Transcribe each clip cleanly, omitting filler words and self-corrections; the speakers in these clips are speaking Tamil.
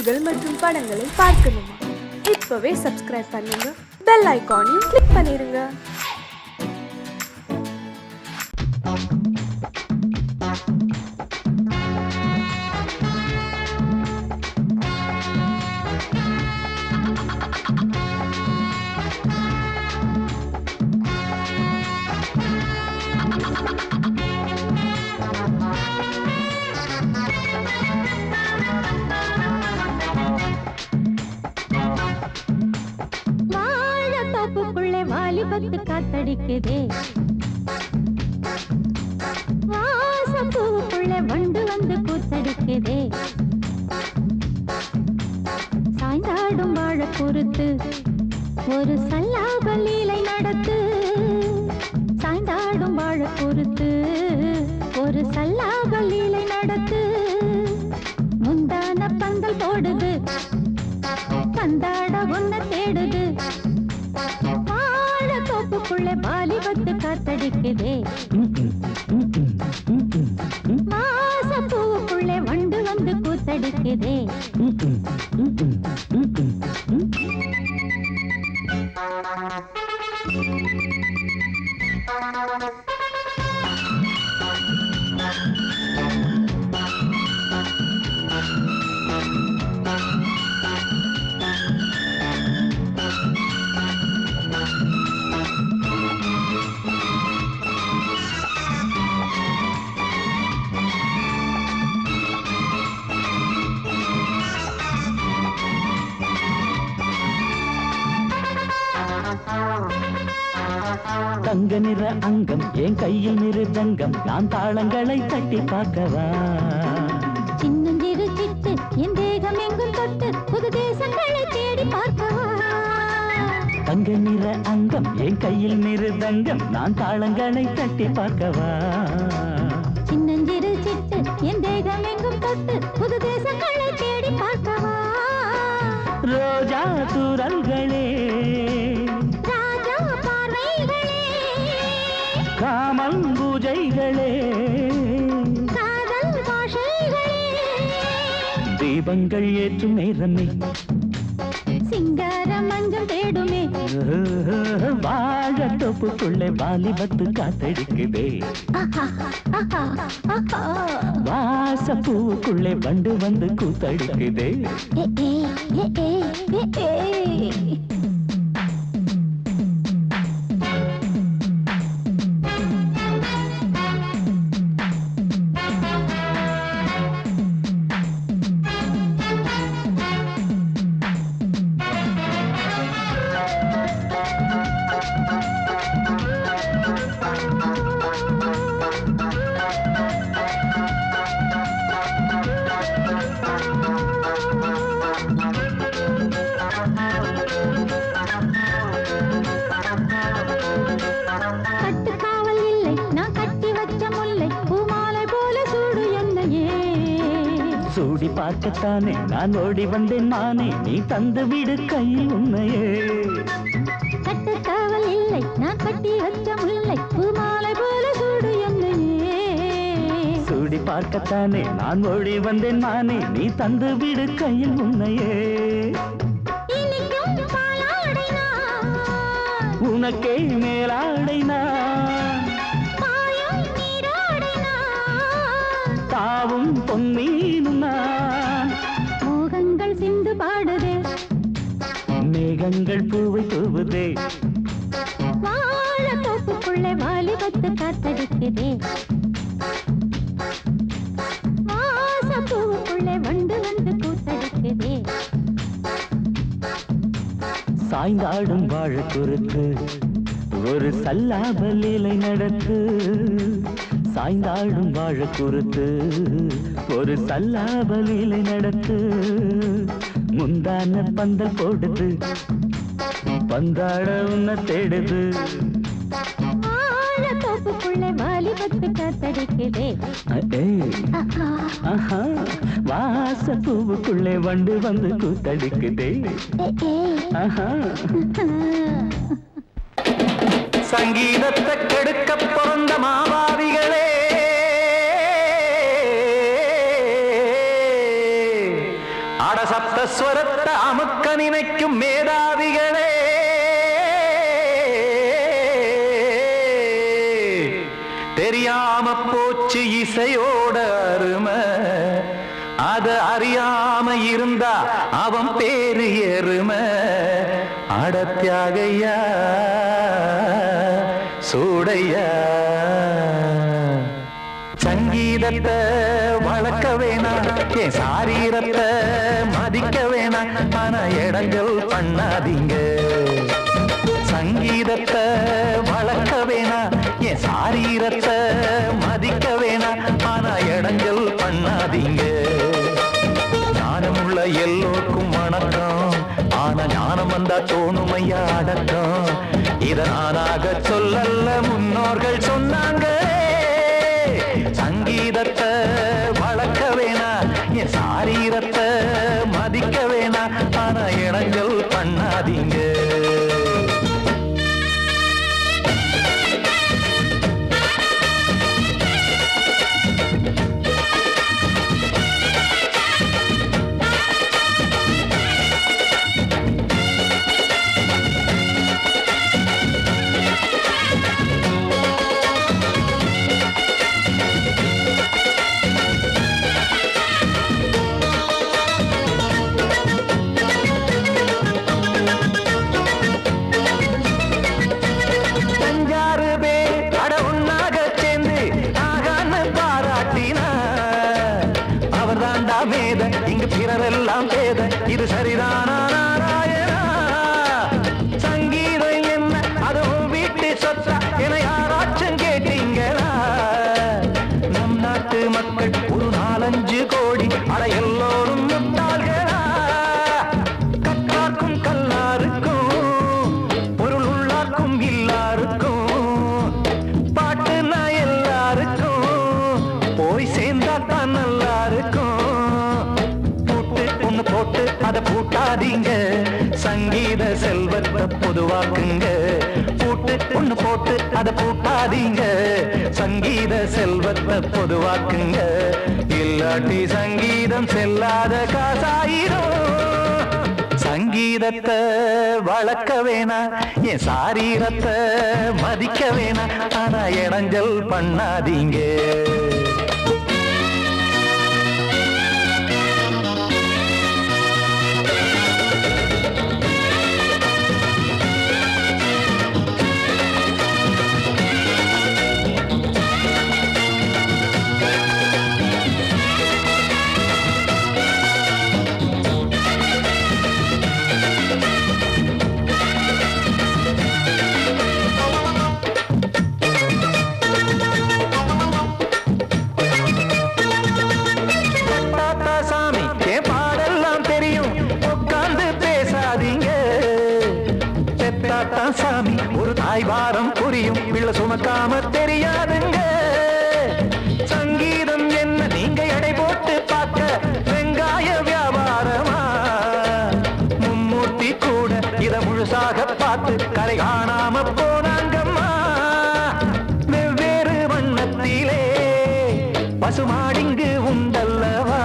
செய்திகள் மற்றும் படங்களை பார்க்கணுமா? இப்பவே சப்ஸ்கிரைப் பண்ணுங்க, பெல் ஐகானையும் கிளிக் பண்ணிருங்க. வாலிபத்து காத்தடிக்குதே, வாசப்பூவுக்குள்ளே வண்டு வந்து கூத்தடிக்குதே, சாய்ந்தாடும் வாழ பொறுத்து ஒரு சல்லாப லீலை நடத்து, சாய்ந்தாடும் வாழ பொறுத்து ஒரு சல்லாப லீலை நடத்து, முந்தான பந்தல் போடுது, பந்தாட ஒன்ன தேடுது, தோப்புக்குள்ளே வாலிபத்து காத்தடிக்குதே, மாசப்பூவுக்குள்ளே வண்டு வந்து கூத்தடிக்குதே. தங்க நிற அங்கம் என் கையில் மிருதங்கம், நான் தாளங்களை தட்டி பார்க்கவா, சின்னஞ்சிறு சிட்டு என் தேகம் எங்கும் தொட்டு புது தேசங்களை தேடி பார்க்கவா, தங்க நிற அங்கம் என் கையில் மிருதங்கம், நான் தாளங்களை தட்டி பார்க்கவா, சின்னஞ்சிறு சிட்டு என் தேகம் எங்கும் தொட்டு புது தேசங்களை தேடி பார்க்கவா, ரோஜா தூரல்களே, காமல் பூஜைகளே, காதல் பாஷைகளே, தீபங்கள் ஏற்றும் நேரமே, சிங்கார மஞ்சள் தேடுமே, வாழ தோப்புக்குள்ளே வாலிபத்து காத்தடிக்குதே, வாசப்பூவுக்குள்ளே வண்டு வந்து கூத்தடிக்குதே. சூடி பார்க்கத்தானே நான் ஓடி வந்தேன் மானே, நீ தந்து விடு கையில் உன்னையே, கட்டுக்காவல் இல்லை நான் கட்டி வச்ச முல்லை பூமாலை போல சூடு என்னையே, சூடி பார்க்கத்தானே நான் ஓடி வந்தேன் மானே, நீ தந்து விடு கையில் உன்னையே, உனக்கே மேலாடைனா தாவும் பொன்னீனும் நான், மோகங்கள் சிந்து பாடுதே, மேகங்கள் பூவை தூவுதே, வாழ தோப்புக்குள்ளே வாலிபத்து காத்தடிக்குதே, வாசப்பூவுக்குள்ளே வண்டு வந்து கூத்தடிக்குதே, சாய்ந்தாடும் வாழ குறுக்கு ஒரு சல்லாப லீலை நடத்து, சாய்ந்தாடும் வாழ குறுத்து ஒரு சல்லாப லீலை நடத்து, முந்தான பந்தல் போடுது, பந்தாட உன்ன தேடுது, வாழ தோப்புக்குள்ளே வாலிபத்து காத்தடிக்குதே, வாசப்பூவுக்குள்ளே வண்டு வந்து கூத்தடிக்குதே. சங்கீதத்தை கெடுக்க பிறந்த மாவாதிகளே, அடசப்தஸ்வரத்தை அமுக்க நினைக்கும் மேதாவிகளே, தெரியாம போச்சு இசையோட அருமை, அத அறியாம இருந்தா அவன் பேரு எருமை. அடத்தியாகையா சூடையா, சங்கீதத்தை வளர்க்க வேணாம், என் சாரீரத்தை மதிக்க வேணாம், ஆனா இடங்கள் பண்ணாதீங்க. சங்கீதத்தை வளர்க்க வேணாம், என் சாரீரத்தை மதிக்க வேணாம், ஆனா இடங்கள் பண்ணாதீங்க. ஞானமுள்ள எல்லோருக்கும் வணக்கம், ஆனா ஞானம் வந்தா தோணுமையா அடக்கம். இத நானாக சொல்லல்ல, முன்னோர்கள் சொன்னாங்க. சங்கீதத்தை வளர்க்க வேணா, என் சாரீரத்தை மதிக்க வேணா, ஆனா இடங்கள் பண்ணாதீங்க. இங்கு பிறரெல்லாம் பேத, இது சரிதானா நாராயணா? சங்கீதம் என்ன அதுவும் வீட்டு சொத்தா என யாராச்சும் கேட்டீங்களா? நம் நாட்டு மக்கள் ஒரு 4-5 கோடி, அட எல்லோரும் முட்டாள்களா? கற்றார்க்கும் கல்லாருக்கும் பொருள் உள்ளார்க்கும் இல்லாருக்கும் பாட்டுனா எல்லாருக்கும் போய் சேர்ந்தா தான் நல்லா இருக்கும். போட்டு அதை பூட்டாதீங்க, சங்கீத செல்வத்தை பொதுவாக்குங்க. பூட்டு ஒண்ணு போட்டு அதை பூட்டாதீங்க, சங்கீத செல்வத்தை பொதுவாக்குங்க. இல்லாட்டி சங்கீதம் செல்லாத காசாயிரும். சங்கீதத்தை வளர்க்க வேணா, என் சாரீரத்தை மதிக்க வேணா, ஆனா இடைஞ்சல் பண்ணாதீங்க. சாமி ஒரு தாய் வாரம் புரியும், பிள்ளை சுமக்காம தெரியாதுங்க. சங்கீதம் என்ன நீங்க எடை போட்டு பார்க்க வெங்காய வியாபாரமா? மும்மூர்த்தி கூட இத முழுசாக பார்த்து கரை காணாம போனாங்கம்மா. வெவ்வேறு வண்ணத்திலே பசுமாடிங்கு உண்டல்லவா,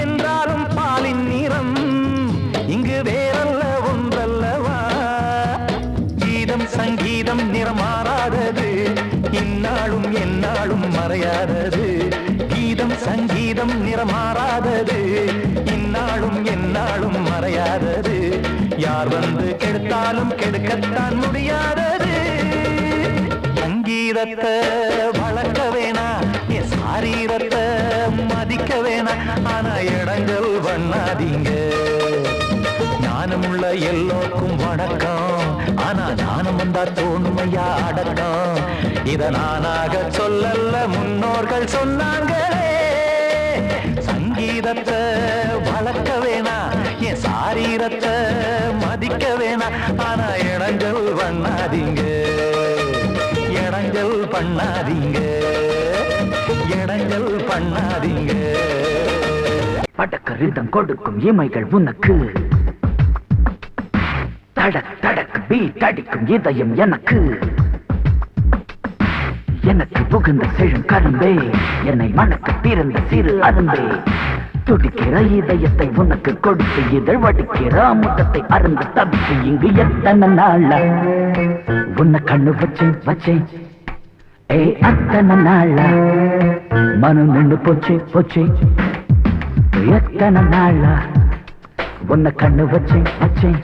என்றாலும் பாலின் நிறம் இங்கு வேறல்ல ஒன்றல்லவா. சங்கீதம் நிறம் மாறாதது, இந்நாளும் எந்நாளும் மறையாதது. கீதம் சங்கீதம் நிறம் மாறாதது, இந்நாளும் எந்நாளும் மறையாதது. யார் வந்து கெடுத்தாலும் கெடுக்கத்தான் முடியாதது. சங்கீதத்தை வளர்க்க வேணா, என் சாரீரத்தை மதிக்க வேணா, ஆனா இடங்கள் பண்ணாதீங்க. ஞானமுள்ள எல்லோருக்கும் வணக்கம், ஆனா ஞானம் வந்தா தோணுமையா அடக்கம். இத நானாக சொல்லல்ல, முன்னோர்கள் சொன்னாங்களே. சங்கீதத்தை வளர்க்க வேணா, என் சாரீரத்தை மதிக்க வேணா, ஆனா இடங்கள் பண்ணாதீங்க. இடங்கள் பண்ணாதீங்க, இடங்கள் பண்ணாதீங்க. படக்க ரிதம் கொடுக்கும் இமைகள் உனக்கு, தடக் தடக் பீட் அடிக்கும் இதயம் எனக்கு. எனக்கு புகுந்த செழும் கரும்பே, என்னை மணக்க பிறந்த சிறு அரும்பே. துடிக்கிற இதயத்தை உனக்கு கொடுத்து இதழ் வடிக்கிற முகத்தை அருந்து தவித்து இங்கு எத்தனை நாளா உன்னை கண்ணு வச்சேன் ஏ அத்தனை நாளா மனம் நின்று போச்சு எத்தனை நாளா உன்னை கண்ணு வச்சேன்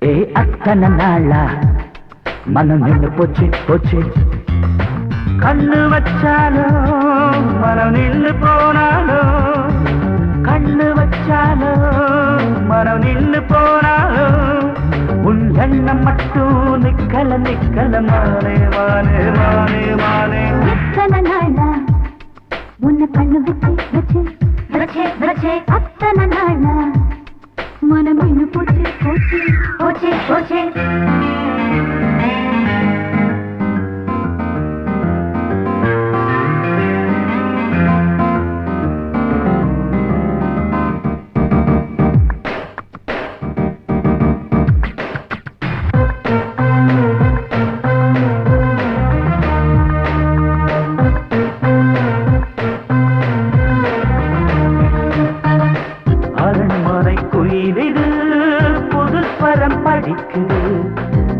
ஏ அத்தனை நாளா மனம் நின்று போச்சு கண்ணு வச்சாலும் மனம் நின்று போனாலும் கண்ணு வச்சாலும் மனம் நின்று போனாலும் உன் எண்ணம் மட்டும் நிக்கல மானே எத்தனை நாளா உன்னை கண்ணு வச்சே அத்தனை நாளா மனம் இன்னும் போச்சு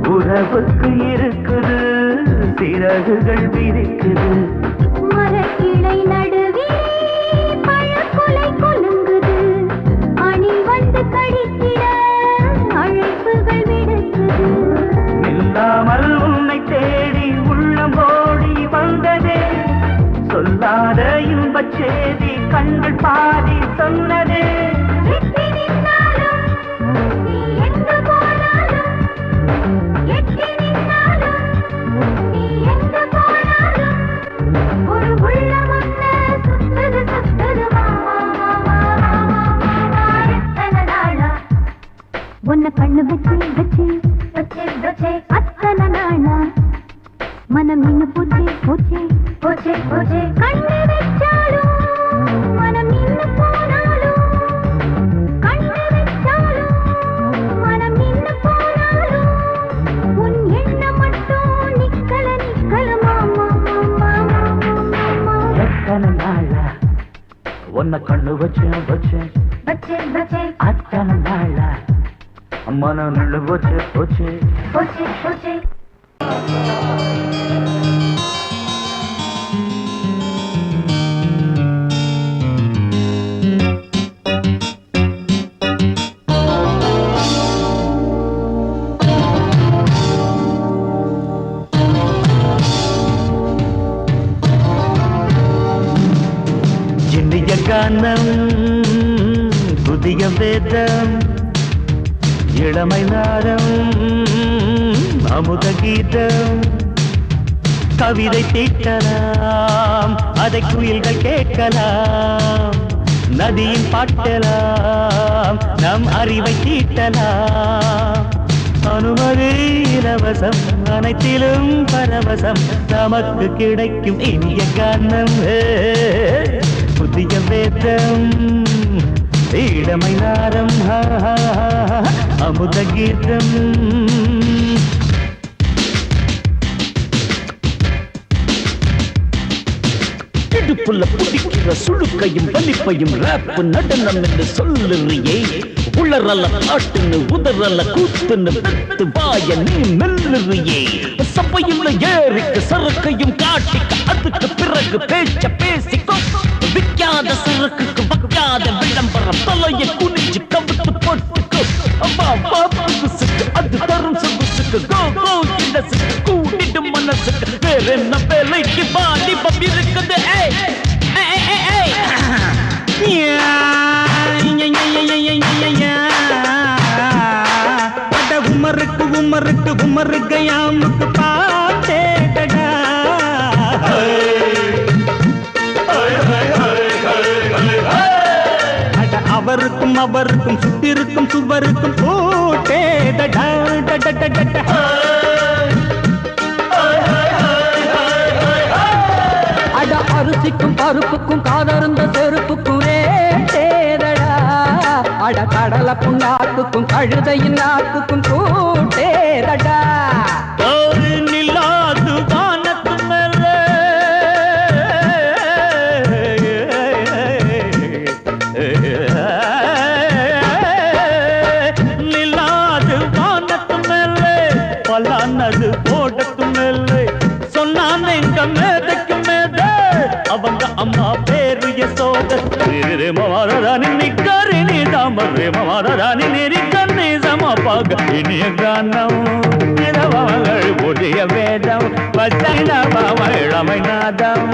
உறவுக்கு இருக்குது சிறகுகள் விரிக்குது மரக்கிளை நடுவே பழக்குலை கொலுங்குது அணி வந்து கடித்திட அழைப்புகள் விடுக்குது நில்லாமல் உன்னை தேடி உள்ளம் ஓடி வந்ததே சொல்லாத இன்பச் செய்தி கண்கள் பாதி சொன்னதே உன்னை கண்ணு வச்சே அத்தனை நாளா மனம் நின்னு போச்சே கண்ணு வச்சாலும் மனம் நின்னு போனாலும் கண்ணு வச்சாலும் மனம் நின்னு போனாலும் உன் எண்ணம் மட்டும் நிக்கல மாமா எத்தனை நாளா உன்னை கண்ணு வச்சேன் அத்தனை நாளா மனம் நின்று போச்சு இந்திய கானம் புதிய வேதம் இளமை நாரம் அமுத கீதம் கவிதை தீட்டலாம் அதை குயில்கள் கேட்கலாம் நதியின் பாட்டலாம் நம் அறிவை தீட்டலாம் அனுமதி இலவசம் அனைத்திலும் பரவசம் நமக்கு கிடைக்கும் இனிய கானம் புதிய வேதம் இளமை நாரம் அமுத கீதம் இடுப்புள்ள புடிக்கிற சுழுக்கையும் வலிப்பையும் ராப்பு நடனம் என்று சொல்லுறியே உளறல ஆட்டுன்னு உதறல கூத்துன்னு பெத்து வாய நீ மெல்லுறியே சபையுள்ள ஏறிக்கு சரக்கையும் காட்டிக்க அதுக்கு பிறகு பேச்ச பேசிக்கோ விக்காத சரக்குக்கு வக்காத விளம்பரம் தலைய குனிஞ்சு கவிட்டு போட்டுக்கோ அப்பா புதுசுக்கு அது தரும் சொகுசுக்கு கோ இண்டசுக்கு கூட்டிடும் மனசுக்கு வேற என்ன வேலைக்கு வாலிபம் இருக்குது உமருக்கு யாமுக்கு பாட்டேடா அவருக்கும் சுத்திருக்கும் சுவருக்கும் போட்டேடா அட அரிசிக்கும் பருப்புக்கும் காதருந்த செருப்புக்கும் ரேடா அட கடலை புண்ணாக்குக்கும் கழுதையின் நாக்குக்கும் கூட்டேடா நில்லாது வானத்து மேலே ಯಸೋದ ರೇ ಮಮಾರದಾನಿ ನಿಕ್ಕರಿ ನೀ ದಾಮ ರೇ ಮಮಾರದಾನಿ ನಿರಿ ಕನ್ನಿ ಸಮಪಾಗ ಇನಿಯ ಗಾನಂ நிலவங்கள் ஒழிய வேதம் பச்சைன பாவழமை நாதம்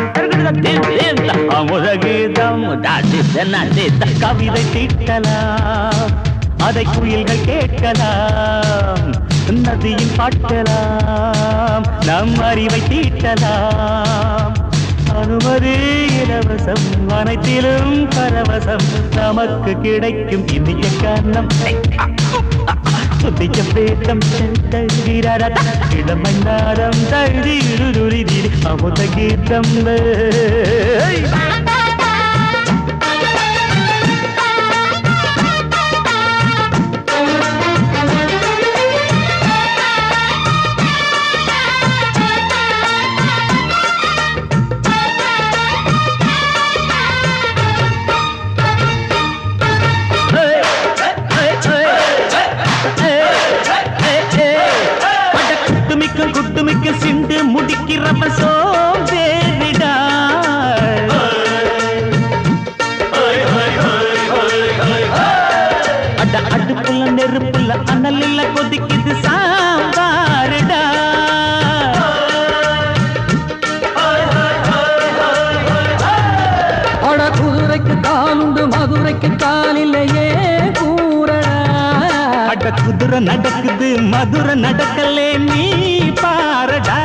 அமுத கீதம் கவிதை தீட்டலாம் அதை குயில்கள் கேட்கலாம் நதியில் பாட்டலாம் நம் அறிவை தீட்டலாம் அனுமதி இலவசம் அனைத்திலும் பரவசம் நமக்கு கிடைக்கும் இந்திய காரணம் புதிய பேதம் இளமன்னாரம் தழுதி அமுத கீதம் குட்டுமிக்க சிண்டு முடிக்கிறப்ப சோம்பேறிடா அட அடுப்புல நெருப்புல அனலில் கொதிக்குது சாம்பாருடா அட குதிரைக்கு காலுண்டு மதுரைக்கு காலில்லையே கூறடா அட குதிரை நடக்குது மதுரை நடக்கலே நீ பாரடா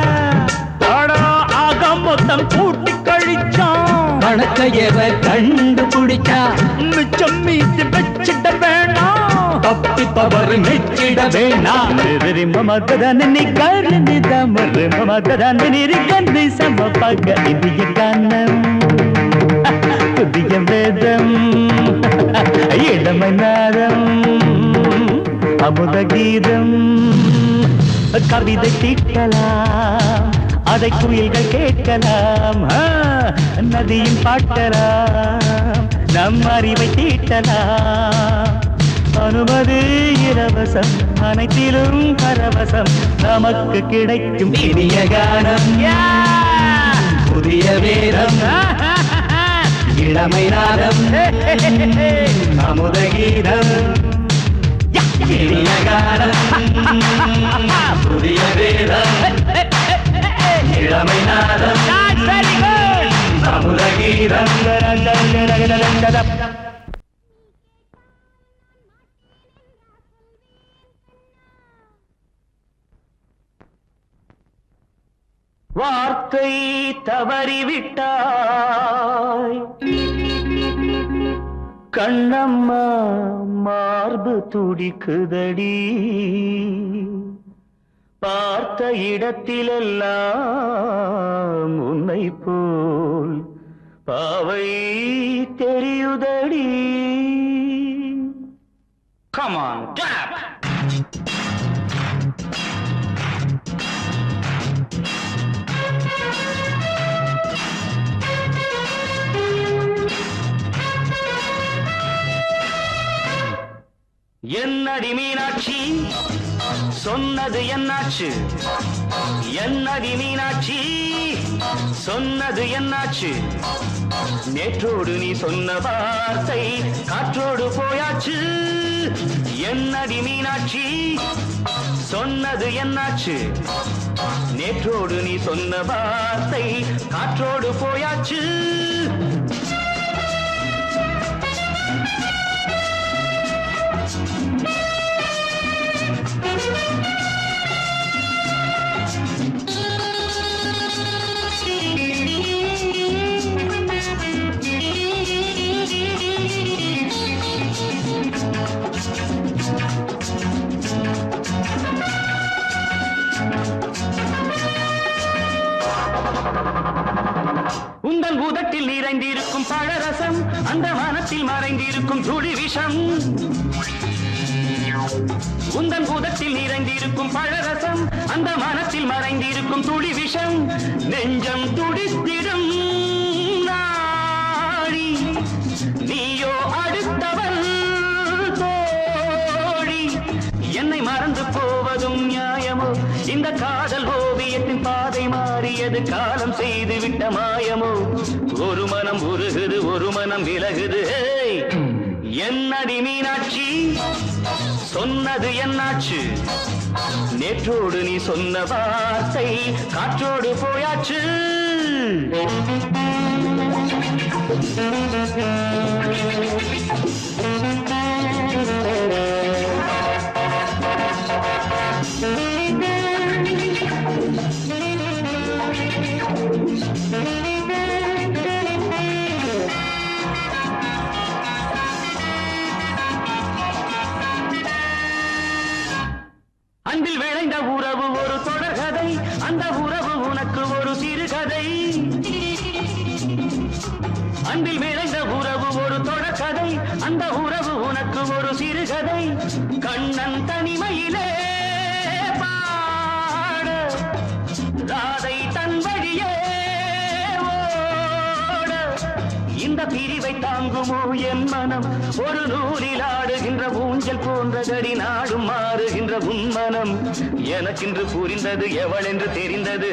ஆக மொத்தம் கூட்டி கழிச்சான் வணக்கையவ கண்டுபிடிச்சா மிச்சம் மீது வச்சிட வேணாம் தப்பி தவறு மெச்சிட வேணாம் மமதன் நீ கருணி தமறு மமதன் நிரிகந்தி சமபக இந்திய கானம் புதிய வேதம் இளமை நாதம் அமுத கீதம் கவிதை தீட்டலாம் அதை குயில்கள் கேட்கலாம் நதியும் பாட்டலாம் நம் அறிவை தீட்டலாம் அனுமதி இலவசம் அனைத்திலும் பரவசம் நமக்கு கிடைக்கும் இனிய கானம் புதிய வேதம் இளமை நாதம் அமுத கீதம் இனிய கானம் புதிய வேதம் இளமை நாதம் அமுத கீதம் வார்த்தை தவறிவிட்டாய் கண்ணம்மா மார்பு துடிக்குதடி பார்த்த இடத்திலெல்லாம் உன்னை போல் பாவை தெரியுதடி. Come on, clap! என்னடி மீனாட்சி சொன்னது என்னாச்சு? என்னடி மீனாட்சி சொன்னது என்னாச்சு? நேற்றோடு நீ சொன்ன வார்த்தை காற்றோடு போயாச்சு. என்னடி மீனாட்சி சொன்னது என்னாச்சு? நேற்றோடு நீ சொன்ன வார்த்தை காற்றோடு போயாச்சு. உந்தன் பூதத்தில் நிறைந்திருக்கும் பழரசம் அந்த வானத்தில் மறைந்திருக்கும் துளி விஷம். உந்தன் பூதத்தில் நிறைந்திருக்கும் பழரசம் அந்த வானத்தில் மறைந்திருக்கும் துளி விஷம். நெஞ்சம் துடித்திடும் நாடி நீயோ அடுத்தவன் தோழி. என்னை மறந்து போவதும் நியாயமோ? இந்த காதல் ஓவியத்தின் பாதை மாறியது காலம் செய்து விட்ட மாயமோ? ஒரு மனம் உருகுது ஒரு மனம் விலகுது என்னடி மீனாட்சி சொன்னது என்னாச்சு நேற்றோடு நீ சொன்ன வார்த்தை காற்றோடு போயாச்சு அன்பில் விளைந்த உறவு ஒரு தொடர்கதை அந்த உறவு உனக்கு ஒரு சிறுகதை அன்பில் விளைந்த உறவு ஒரு தொடர்கதை அந்த உறவு உனக்கு ஒரு சிறுகதை கண்ணன் தனிமையிலே பாட ராதை தன் வழியே ஓட இந்த பிரிவை தாங்குமோ என் மனம் ஒரு நூலில் ஆடுகின்ற ஊஞ்சல் போன்றதடி நாடும் மாறுகின்ற உன்மனம் எனக்கென்று புரிந்தது எவள் என்று தெரிந்தது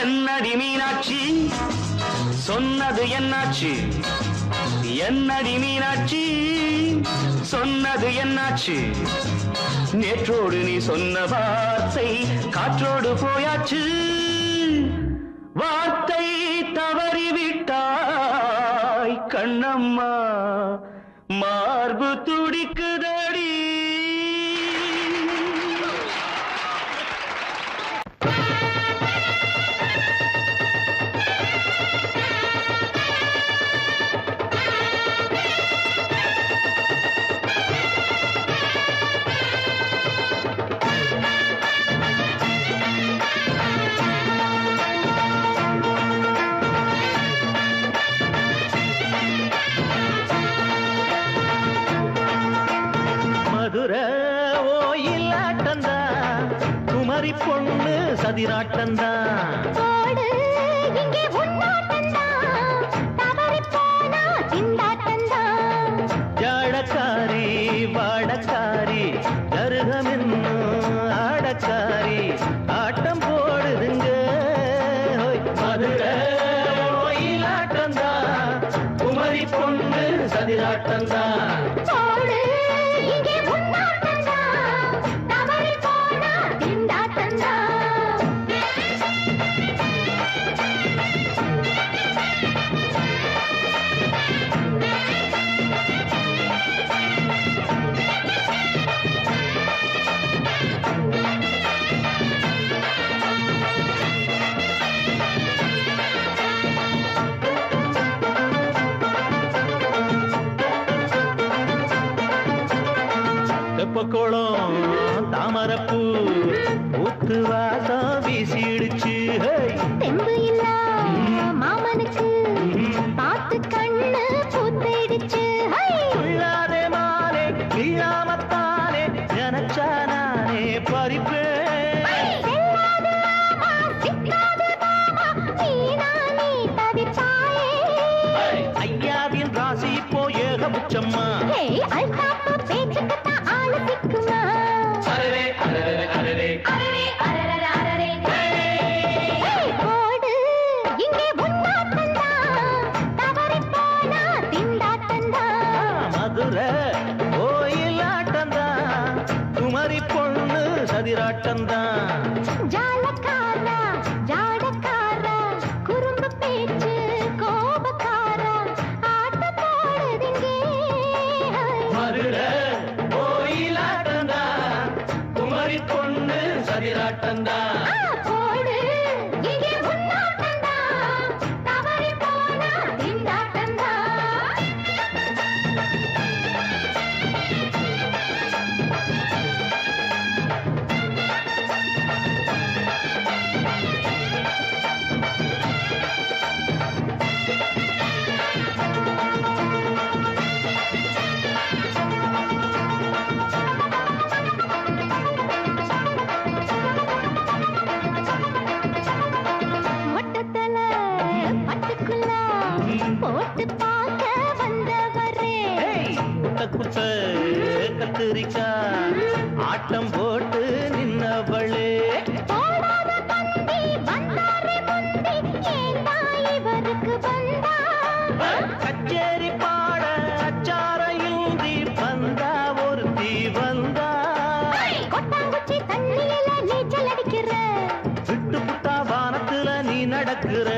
என்னடி மீனாட்சி சொன்னது என்னாச்சு என்னடி மீனாட்சி சொன்னது என்னாச்சு நேற்றோடு நீ சொன்ன வார்த்தை காற்றோடு போயாச்சு வார்த்தை தவறிவிட்டாய் கண்ணம்மா மார்பு துடிக்குதடி பொண்ணு சதிராட்டந்தா ஜாடக்காரி வாடக்காரி தருகமென்னு ஆடக்காரி ஆட்டம் போடுதுங்க மதுரை கோயிலாட்டந்தா குமரி பொண்ணு சதிராட்டந்தா தெப்பக்குளம் தாமரப்பூ ஊத்து வாசம் வீசிடுச்சு தெம்பு இல்ல மாமனுக்கு பார்த்து கண்ணு பூத்திடுச்சு உள்ளாதே மாலே இல்லாமத்தானே நினைச்சா நானே பறிப்பேன் ஐயாவின் ராசி இப்போ ஏகபட்சம்மா மதுரை கோயிலாட்டந்தா குமரி பொண்ணு சதிராட்டந்தா ஜாலக்காரா ஜாடக்காரா குறும்பு பேச்சு கோபக்காரா ஆட்ட போடுதிங்க மதுரை கோயிலாட்டந்தா குமரி பொண்ணு சதிராட்டந்தா கத்திரிக்கா ஆட்டம் போட்டு நின்னவளே கச்சேரி பாட அச்சார இந்தி வந்தா ஒருத்தி வந்தா விட்டு புட்டா வானத்துல நீ நடக்கிற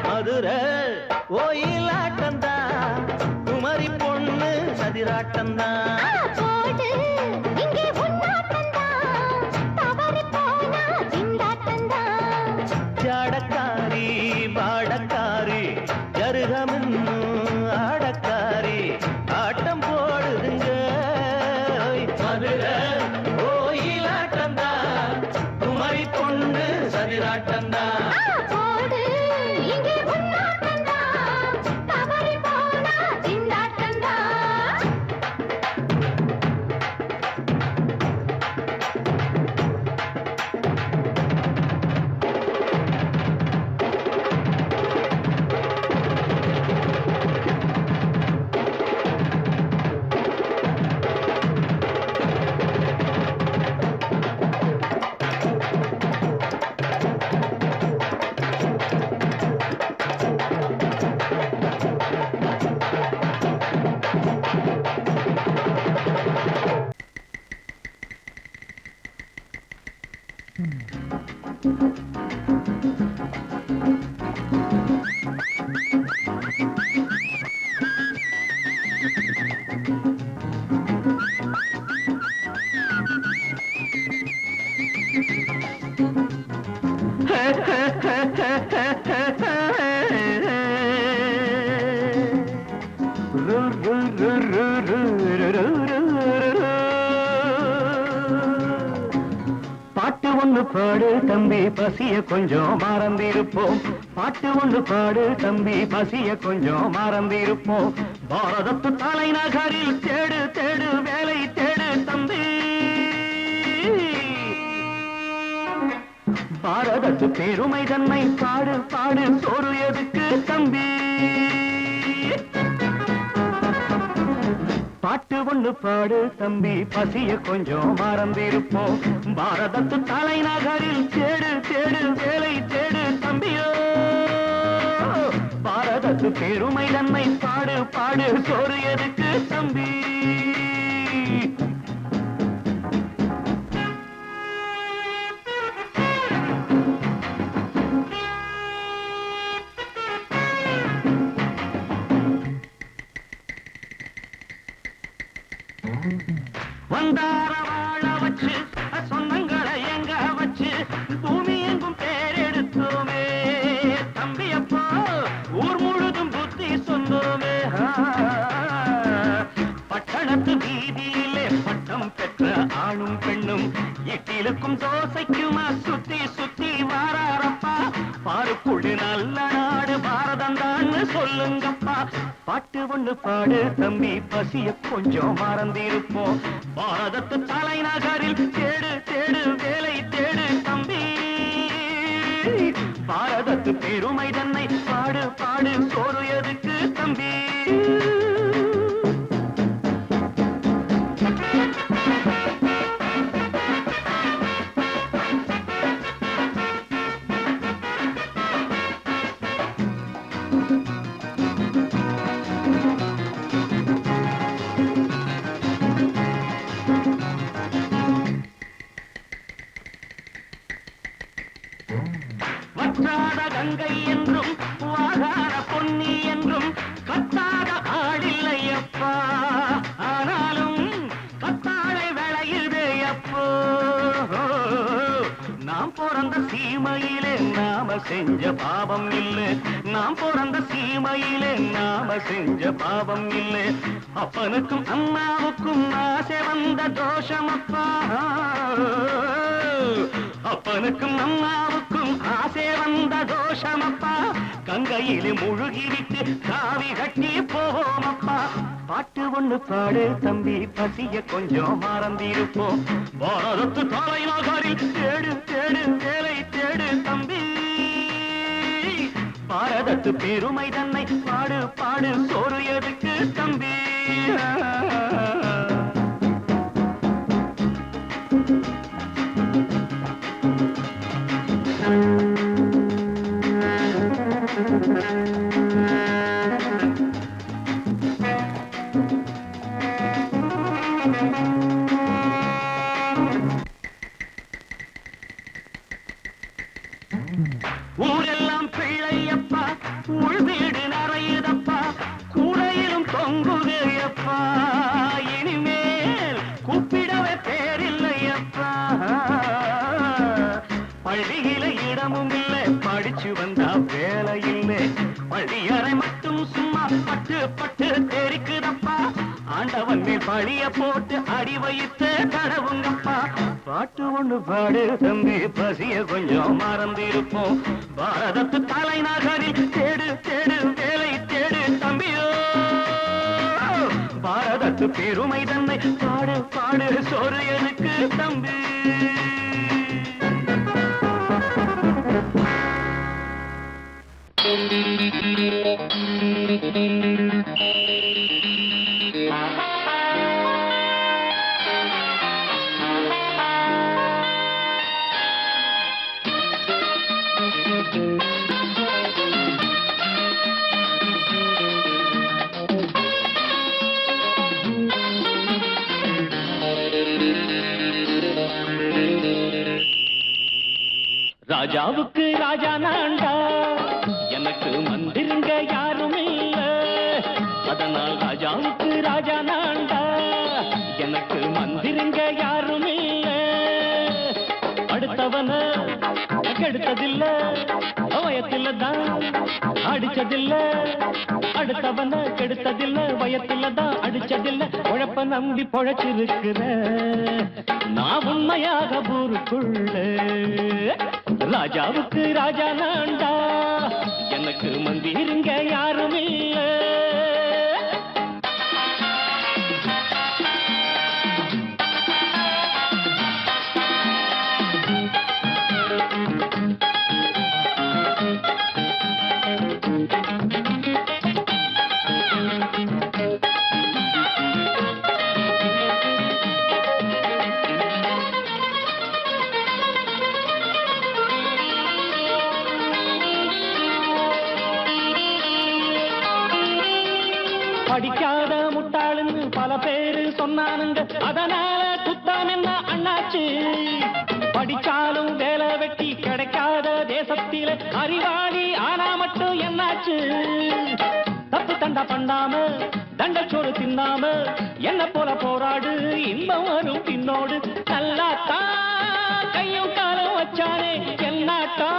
மதுரை கோயிலாட்டந்தா குமரி பொண்ணு சதிராட்டந்தா ஜாடக்காரி பாடக்காரி ஜருகமின்னு ஆடக்காரி ஆட்டம் போடுதுங்க மதுரை கோயிலாட்டந்தா குமரி பொண்ணு சதிராட்டந்தா பாட்டு ஒண்ணு பாடு தம்பி பசிய கொஞ்சம் மறந்திருப்போம் பாட்டு ஒண்ணு பாடு தம்பி பசிய கொஞ்சம் மறந்திருப்போம் பாரதத்து தலைநகரில் தேடு தேடு வேலை தேடு தம்பி பாரதத்து பெருமை தன்னை பாடு பாடு சோறு எதுக்கு தம்பி பாட்டு ஒண்ணு பாடு தம்பி பசிய கொஞ்சம் மறந்திருப்போம் பாரதத்து தலைநகரில் தேடு தேடு வேலை தேடு தம்பியோ பாரதத்து பெருமை தன்னை பாடு பாடு சோறு எதுக்கு தம்பி வந்தார வாழ வச்சு சொந்தங்களை எங்க வச்சு பூமி எங்கும் பேரெடுத்தோமே தம்பியப்போ ஊர் முழுதும் புத்தி சொன்னோமே பட்டணத்து வீதியிலே பட்டம் பெற்ற ஆணும் பெண்ணும் இட்டிலுக்கும் தோசைக்குமா சுத்தி சுத்தி வாராரப்பா பாருக்குழு நல்ல நாடு பாரதம் தான் சொல்லுங்கப்பா பாட்டு ஒண்ணு பாடு தம்பி பசிய கொஞ்சம் மறந்திருப்போம் பாரதத்து தலைநகரில் தேடு தேடு வேலை தேடு தம்பி பாரதத்து பெருமை தன்னை பாடு பாடு சோறு எதுக்கு தம்பி வற்றாத கங்கை என்றும் வாகாத பொன்னி என்றும் கத்தாத ஆடில்லையப்பா ஆனாலும் கத்தாழை விளையுதே அப்போ நாம் பிறந்த சீமையிலே நாம செஞ்ச பாவம் இல்லை நாம் பிறந்த சீமையிலே நாம செஞ்ச பாவம் இல்லை அப்பனுக்கும் அம்மாவுக்கும் ஆசை வந்த தோஷமப்பா அப்பனுக்கும் அம்மாவுக்கும் ஆசை வந்த தோஷமப்பா கங்கையிலே முழுகிவிட்டு காவி கட்டி போவோமப்பா பாட்டு ஒண்ணு பாடு தம்பி பசிய கொஞ்சம் மறந்திருப்போம் பாரதத்து தலைநகரில் தேடு தேடு வேலை தேடு தம்பி பாரதத்து பெருமை தன்னை பாடு பாடு சோறு எதுக்கு தம்பி ஊரெல்லாம் பிள்ளையப்பா உள் வீடு நிறையுதப்பா கூடையிலும் தொங்குகையப்பா இனிமேல் கூப்பிடவே பேரில்லையப்பா பள்ளியில இடமும் இல்லை படிச்சு வந்தா வேலை இல்லை பள்ளியறை மட்டும் சும்மா பட்டு பட்டு தெரிக்குதப்பா ஆண்டவன் மேல் பழிய போட்டு அடி வைத்து கடவுங்கப்பா பாட்டு ஒண்ணு பாடு தம்பி பசிய கொஞ்சம் மறந்திருப்போம் பாரதத்து தலைநகரில் தேடு தேடு வேலை தேடு தம்பியோ பாரதத்து பெருமை தன்னை பாடு பாடு சோறு எனக்கு தம்பி ராஜாவுக்கு ராஜா நான்டா எனக்கு மந்திருங்க யாரும் இல்ல அதனால் ராஜாவுக்கு ராஜா நான்டா எனக்கு மந்திருங்க யாரும் இல்ல அடுத்தவன கெடுத்ததில்ல வயத்தில தான் அடிச்சதில்ல அடுத்தவன கெடுத்ததில்ல வயத்தில தான் அடிச்சதில்ல உழப்ப நம்பி பொழைச்சிருக்கிற நான் உண்மையாக ஊருக்குள்ள ராஜாவுக்கு ராஜா நான்டா எனக்கு மந்திருங்க யாரும் இல்ல படிக்காத முட்டாளுன்னு பல பேரு சொன்னானுங்க அதனால குத்தம் என்ன அண்ணாச்சு படிச்சாலும் வேலை வெட்டி கிடைக்காத தேசத்தில அறிவாளி ஆனா மட்டும் என்னாச்சு தப்பு தண்டா பண்ணாம தண்டச்சோறு தின்னாம என்ன போல போராடு இன்பம் வரும் பின்னோடு நல்லாத்தான் கையும் காலம் வச்சானே என்னாட்டா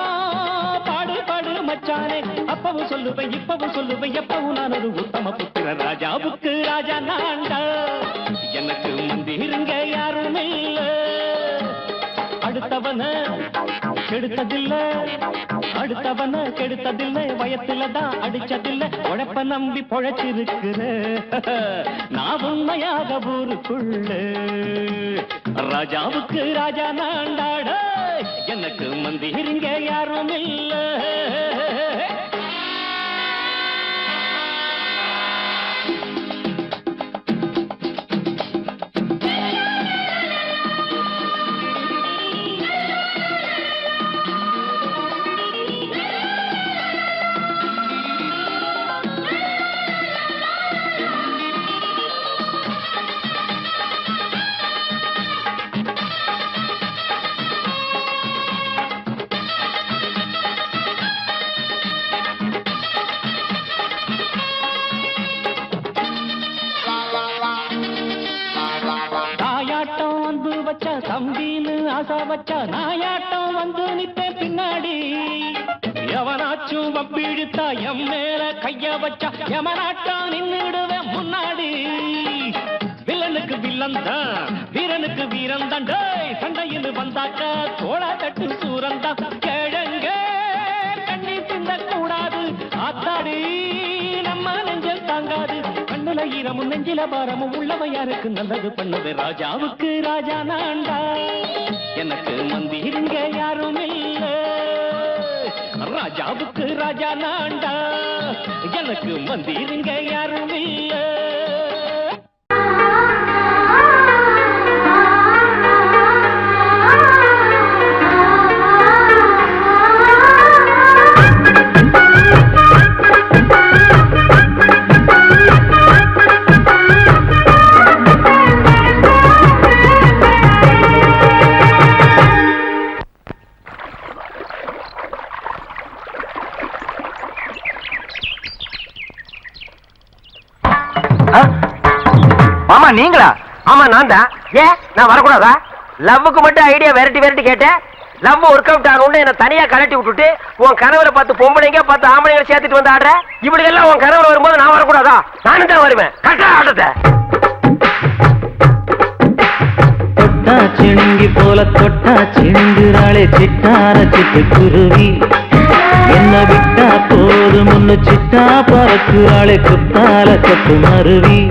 பாடு பாடு மச்சானே அப்பவும் சொல்லுவேன் இப்பவும் சொல்லுவேன் எப்பவும் நான் ஒரு உத்தம புத்திர ராஜாவுக்கு ராஜா நான்டா எனக்கு மந்திருங்க யாரும் இல்ல அடுத்தவன கெடுத்ததில்ல அடுத்தவன கெடுத்ததில்லை வயத்துல தான் அடிச்சதில்லை உழைப்ப நம்பி பொழைச்சிருக்கிற நான் உண்மையாக ஊருக்குள்ள ராஜாவுக்கு ராஜா நான்டாட எனக்கு மந்திருங்க யாரும் இல்ல தம்பின்னு ஆசா வச்சா நாயாட்டம் வந்து நித்தேன் பின்னாடி எவனாச்சும் வப்பிழுத்தா எம் மேல கைய வச்சா எமனாட்டம் நின்னுடுவேன் முன்னாடி வில்லனுக்கு வில்லன் தான் வீரனுக்கு வீரன் தான் சண்டையில் வந்தாக்கா தோளா தட்டு சூரன் தான் கிழங்க கண்ணி தின்ன கூடாது ஆத்தாடி நம்ம நெஞ்சல் தாங்காது கண்ணுல ஈரமும் நெஞ்சில பாரமும் உள்ளவன் யாருக்கு நல்லது பண்ணது ராஜாவுக்கு ராஜா நான்டா எனக்கு மந்திருங்க யாரும் இல்ல ராஜாவுக்கு ராஜா நான்டா, எனக்கு மந்திருங்க யாரும் இல்ல. மாமா நீங்களா? ஆமா நான் தான். ஏன் நான் வரக்கூடாதா? லவ்வுக்கு மட்டும் ஐடியா வெரைட்டி கேட்டேன். லவ் ஒர்க் அவுட் ஆகணும்னு என்ன தனியா கலட்டி விட்டுட்டு உன் கனவுல 10 பொம்பளைங்க 10 ஆம்பளைங்க சேர்த்துட்டு வந்து ஆடுற. இப்படி எல்லாம் உன் கனவுல வரும்போது நான் வரக்கூடாதா? நானும் தான் வருவேன். கரெக்டா ஆட்டத்தை தொட்டா சிணுங்கி போல தொட்டா சிணுங்குறாளே சிட்டார சிட்டு குருவி, என்ன விட்டா போதும் முன்னு சிட்டா பறக்குறாளே குத்தால கொட்டு மருவி.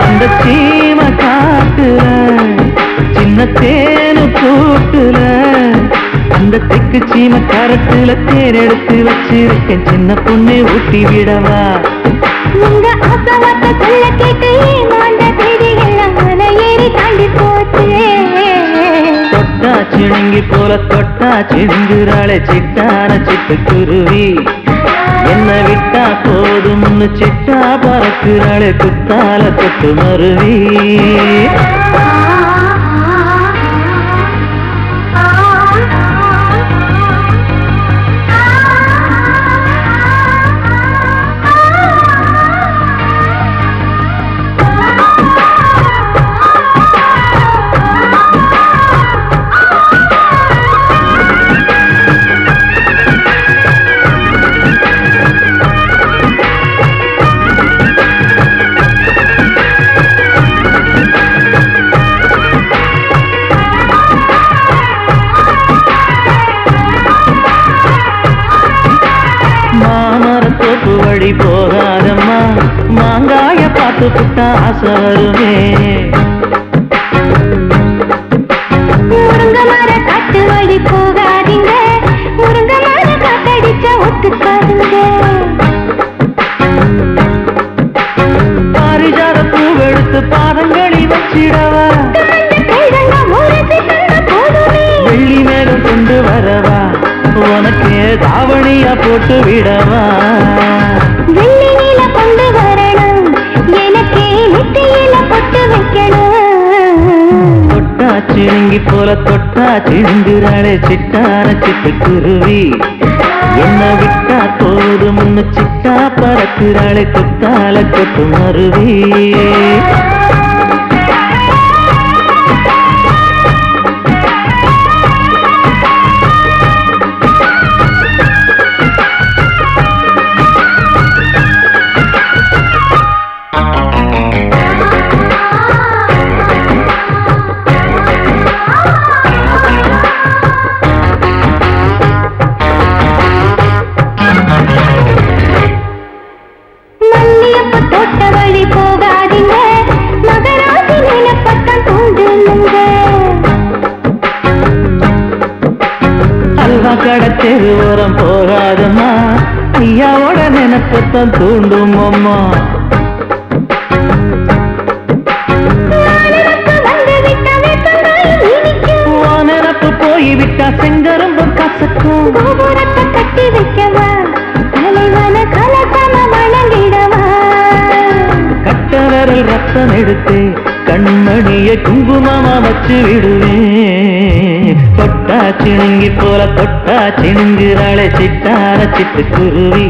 அந்த சீம காட்டுல சின்ன தேனு கூட்டுல அந்த தெக்கு சீம கரட்டுல தேர் எடுத்து வச்சிருக்கேன் சின்ன பொண்ணு ஊட்டி விடவா. உங்க ஆசவாத்த சொல்ல கேட்டு ஏமாந்த தேதி எல்லாம் மலை ஏறி தாண்டி போச்சு. தொட்டா சிணுங்கி போல தொட்டா சிணுங்குறாளே சிட்டான சிட்டு குருவி, என்ன விட்டா போதும் சிட்டா பறக்குறாளே குத்தால தொட்டு மருவி. மாமரத்தோப்பு வழி போகாதம்மா, மாங்காய பார்த்து புட்டா ஆசை வருமே. முருங்க மர காட்டு வழி போகாதீங்க, முருங்க மர காத்தடிச்ச ஒத்துக்காதுங்க. பாரிஜாத பூவெடுத்து பாதங்களில் வச்சிடவா, வெள்ளி மேலும் கொண்டு வரவா, உனக்கு தாவணியா போட்டு விடவா. வெள்ளி நீல கொண்டு வரணும், எனக்கு நெத்தியில பொட்டு வைக்கணும். தொட்டா சிணுங்கி போல தொட்டா சிணுங்குறாளே சிட்டான சிட்டு குருவி, என்ன விட்டா போதும் சிட்டா பறக்குறாளே குத்தால கொட்டு மருவி. தோட்ட வழி போகாதீங்க, மகராசி நிலப்பட்டம் தூண்டுங்க. அல்வா கடை தெருவோரம் போகாதம்மா, ஐயாவோட நினைப்பத்தான் தூண்டும் அம்மா. நினப்பு போய்விட்டா செங்கரும்பு கசக்கும். கோபுரத்தை கட்டி வைக்கவா, தலைவன கலசம வணங்கிடவா. கட்ட விரல் ரத்தம் எடுத்து கண்மணிய குங்குமமா வச்சு விடுவேன். தொட்டா சிணுங்கி போல தொட்டா சிணுங்குறாளே சிட்டான சிட்டு குருவி,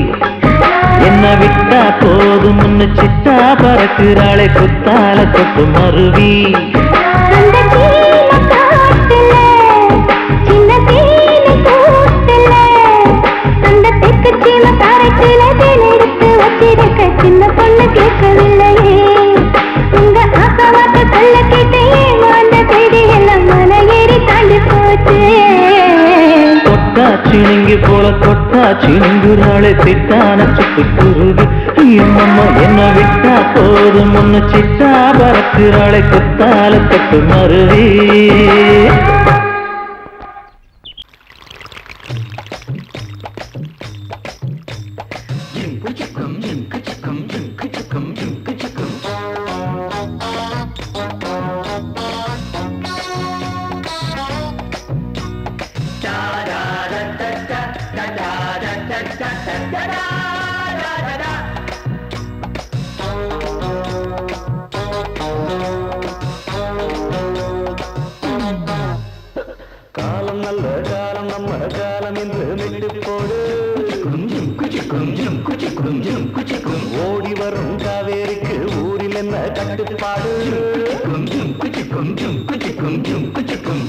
என்ன விட்டா போதும் சிட்டா பறக்குறாளே குத்தால கொட்டு மருவி. அந்த சீம காட்டுல சின்ன தேனி கூட்டுல அந்த தெற்கு சீம கரைச்சில தேன் எடுத்து வச்சிருக்க சின்ன பொண்ணு கேட்கவில்லையே. உங்க ஆசவாத்த சொல்ல கேட்டு ஏமாந்த தேதி எல்லாம் மலை ஏறி தாண்டி போச்சு. தொட்டா சிணுங்கி போல தொட்டா சிணுங்குறாளே சிட்டான சிட்டு குருவி, எம்மம்மா என்ன விட்டா போதும் சிட்டா பறக்குறாளே குத்தால கொட்டு மருவி. ஓடி வரும் காவேரிக்கு ஊரில் என்ன கட்டுப்பாடு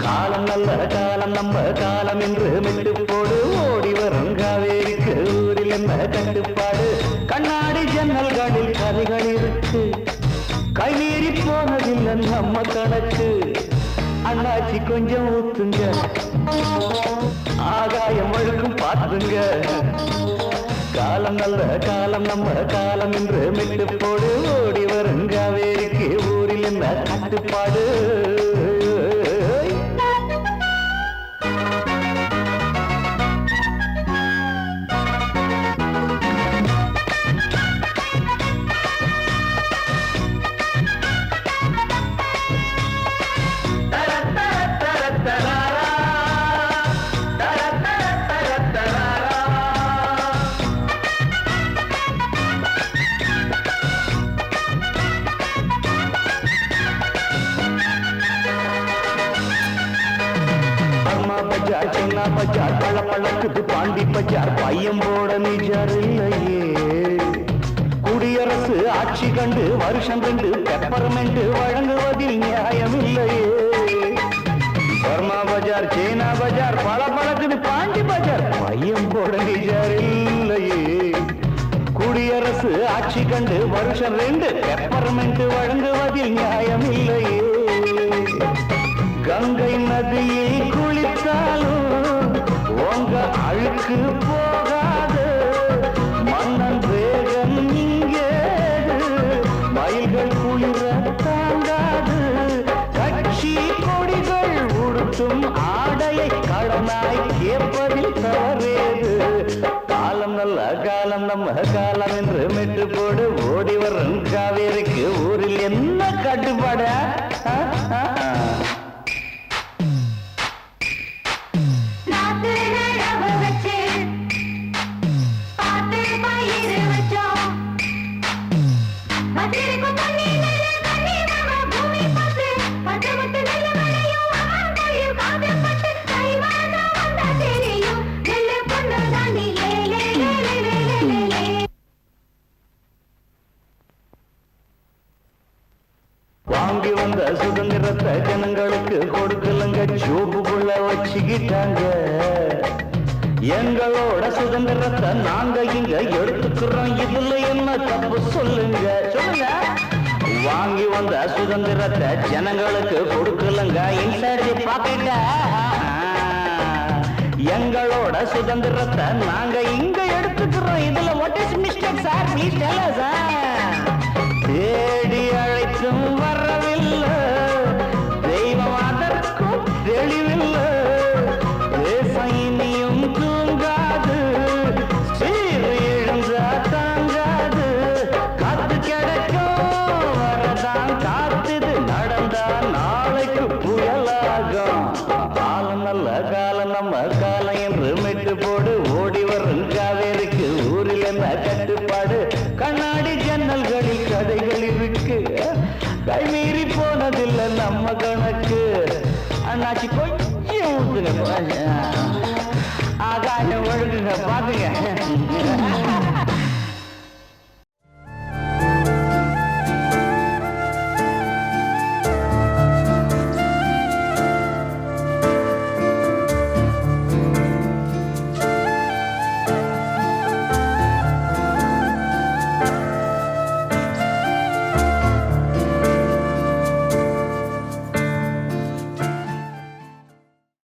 காலம் நல்ல காலம் நம்ம காலம் என்று மெட்டு போடு ஓடி வரும் காவேரிக்கு ஊரில் என்ன கட்டுப்பாடு கண்ணாடி ஜன்னல்களில் கதைகள் இருக்கு கைமீறி போனதில்லை நம்ம கணக்கு அண்ணாச்சி கொஞ்சம் ஊத்துங்க ஆகாயம் வழுக்கும் பார்த்துங்க காலம் நல்ல காலம் நம்ம காலம் என்று மெட்டு போடு ஓடி வரும் காவேரிக்கு ஊரில் என்ன கட்டுப்பாடு சின்ன பஜார் பழப்பழக்குது பாண்டி பஜார் பையன் போட நிஜர் இல்லையே குடியரசு ஆட்சி கண்டு வருஷம் கண்டு பெப்பர்மெண்ட் வழங்குவதில் நியாயம் இல்லையே பர்மா பஜார் சீனா பஜார் பழப்பழக்குது பாண்டி பஜார் பையன் போட நிஜர் இல்லையே குடியரசு ஆட்சி கண்டு வருஷம் 2 பெப்பர்மெண்ட் வழங்குவதில் நியாயம் இல்லையே கங்கை நதியில் குளித்தாலும் உங்க அழுக்கு போகாது மன்னன் வேகம் இங்கே மயில்கள் குளிர தாங்காது கட்சி கொடிகள் உடுத்தும் ஆடையை கடனாய் கேட்பதில் தவறேது காலம் நல்ல காலம் நம்ம காலம் என்று மெட்டு போடு ஓடி வரும் காவேரிக்கு ஊரில் என்ன கட்டுப்பாட வாங்கி வந்த சுதந்திரத்தை ஜனங்களுக்கு கொடுக்கலங்க ஜோபுக்குள்ள வச்சுக்கிட்டாங்க எங்களோட சுதந்திரத்தை நாங்க இங்க எடுத்துக்கிறோம் இதுல என்ன தப்பு சொல்லுங்க சொல்லுங்க வாங்கி வந்த சுதந்திரத்தை ஜனங்களுக்கு கொடுக்கலங்க இன்சைட் பாக்கெட்ட எங்களோட சுதந்திரத்தை நாங்க இங்க எடுத்துக்கிறோம் இதுல what is mistake sir please tell us தேடி அழைத்தும் வரவில்லை தெய்வம் அதற்கும் தெளிவில்லை தேசம் இனியும் தூங்காது சீர் எழுந்தா தாங்காது காத்து கிடக்கும் வரதான் காத்துது நடந்தா நாளைக்கு புயலாகும் காலம் நல்ல காலம் நம்ம காலம் என்று மெட்டு போடு ஓடி வரும் காவேரிக்கு ஊரில் என்ன கட்டுப்பாடு கண்ணாடி ஜன்னல்களில் கதைகள் இருக்கு கைமீறி போனதில்லை நம்ம கணக்கு அண்ணாச்சி கொஞ்சம் ஊத்துங்க ஆகாயம் ஒழுங்குங்க பாத்துங்க